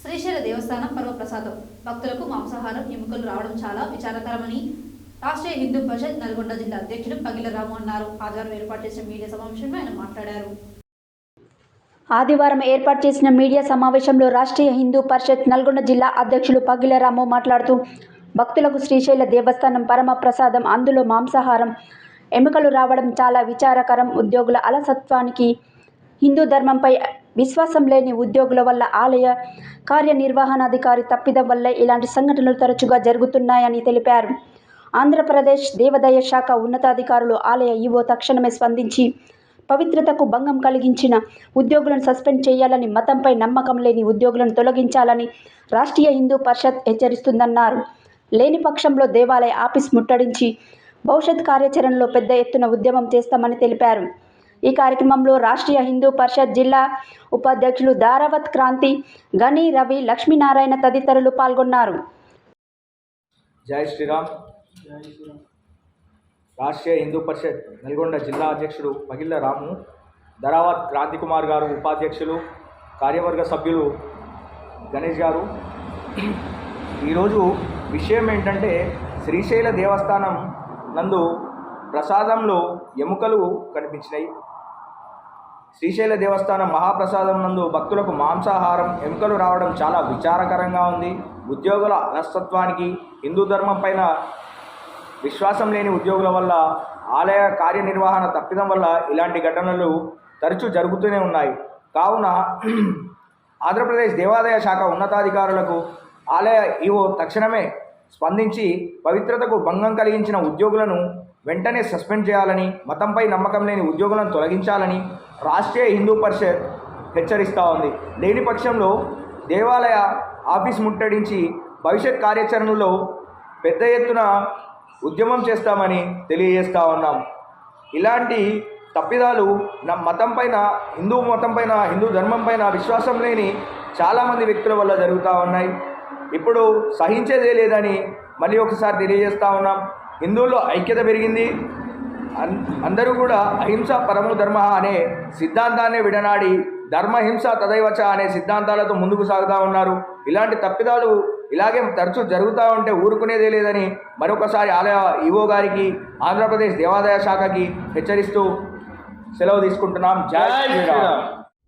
శ్రీశైల దేవస్థానం పరమప్రసాదం భక్తులకు మాంసాహారం ఎముకలు రావడం చాలా విచారకరమని రాష్ట్రీయ హిందూ పరిషత్ నల్గొండ జిల్లా అధ్యక్షుడు పగిల రాము అన్నారు. ఆదివారం ఏర్పాటు చేసిన మీడియా సమావేశంలో ఆయన మాట్లాడారు. ఆదివారం ఏర్పాటు చేసిన మీడియా సమావేశంలో రాష్ట్రీయ హిందూ పరిషత్ నల్గొండ జిల్లా అధ్యక్షులు పగిల రాము మాట్లాడుతూ భక్తులకు శ్రీశైల దేవస్థానం పరమ ప్రసాదం, అందులో మాంసాహారం ఎముకలు రావడం చాలా విచారకరం. ఉద్యోగుల అలసత్వానికి, హిందూ ధర్మంపై విశ్వాసం లేని ఉద్యోగుల వల్ల, ఆలయ కార్యనిర్వహణాధికారి తప్పిదం వల్ల ఇలాంటి సంఘటనలు తరచుగా జరుగుతున్నాయని తెలిపారు. ఆంధ్రప్రదేశ్ దేవాదాయ శాఖ ఉన్నతాధికారులు, ఆలయ ఈవో తక్షణమే స్పందించి పవిత్రతకు భంగం కలిగించిన ఉద్యోగులను సస్పెండ్ చేయాలని, మతంపై నమ్మకం లేని ఉద్యోగులను తొలగించాలని రాష్ట్రీయ హిందూ పరిషత్ హెచ్చరిస్తుందన్నారు. లేని పక్షంలో దేవాలయ ఆఫీస్ ముట్టడించి భవిష్యత్ కార్యాచరణలో పెద్ద ఎత్తున ఉద్యమం చేస్తామని తెలిపారు. ఈ కార్యక్రమంలో రాష్ట్రీయ హిందూ పరిషత్ జిల్లా ఉపాధ్యక్షులు దారావత్ క్రాంతి, గని, రవి, లక్ష్మీనారాయణ తదితరులు పాల్గొన్నారు. జై శ్రీరామ్. రాష్ట్రీయ హిందూ పరిషత్ నల్గొండ జిల్లా అధ్యక్షుడు పగిళ్ళ రాము, దారావత్ క్రాంతి కుమార్ గారు ఉపాధ్యక్షులు, కార్యవర్గ సభ్యులు గణేష్ గారు. ఈరోజు విషయం ఏంటంటే, శ్రీశైల దేవస్థానం నందు ప్రసాదంలో ఎముకలు కనిపించినాయి. శ్రీశైల దేవస్థానం మహాప్రసాదం నందు భక్తులకు మాంసాహారం ఎముకలు రావడం చాలా విచారకరంగా ఉంది. ఉద్యోగుల అలసత్వానికి, హిందూ ధర్మం పైన విశ్వాసం లేని ఉద్యోగుల వల్ల, ఆలయ కార్యనిర్వహణ తప్పిదం వల్ల ఇలాంటి ఘటనలు తరచూ జరుగుతూనే ఉన్నాయి. కావున ఆంధ్రప్రదేశ్ దేవాదాయ శాఖ ఉన్నతాధికారులకు ఆలయ ఈవో తక్షణమే స్పందించి పవిత్రతకు భంగం కలిగించిన ఉద్యోగులను వెంటనే సస్పెండ్ చేయాలని, మతంపై నమ్మకం లేని ఉద్యోగులను తొలగించాలని రాష్ట్రీయ హిందూ పరిషత్ హెచ్చరిస్తూ ఉంది. లేని పక్షంలో దేవాలయ ఆఫీస్ ముట్టడించి భవిష్యత్ కార్యాచరణలో పెద్ద ఎత్తున ఉద్యమం చేస్తామని తెలియజేస్తూ ఉన్నాం. ఇలాంటి తప్పిదాలు హిందూ మతం పైన, హిందూ ధర్మం పైన విశ్వాసం లేని చాలామంది వ్యక్తుల వల్ల జరుగుతూ ఉన్నాయి. ఇప్పుడు సహించేదే లేదని మళ్ళీ ఒకసారి తెలియజేస్తూ ఉన్నాం. హిందువుల్లో ఐక్యత పెరిగింది. అందరూ కూడా అహింస పరమో ధర్మ అనే సిద్ధాంతాన్ని విడనాడి ధర్మహింస తదైవచ అనే సిద్ధాంతాలతో ముందుకు సాగుతూ ఉన్నారు. ఇలాంటి తప్పిదాలు ఇలాగే తరచూ జరుగుతూ ఉంటే ఊరుకునేదే లేదని మరొకసారి ఆలయ ఈవో గారికి, ఆంధ్రప్రదేశ్ దేవాదాయ శాఖకి హెచ్చరిస్తూ సెలవు తీసుకుంటున్నాం. జై శ్రీరామ్.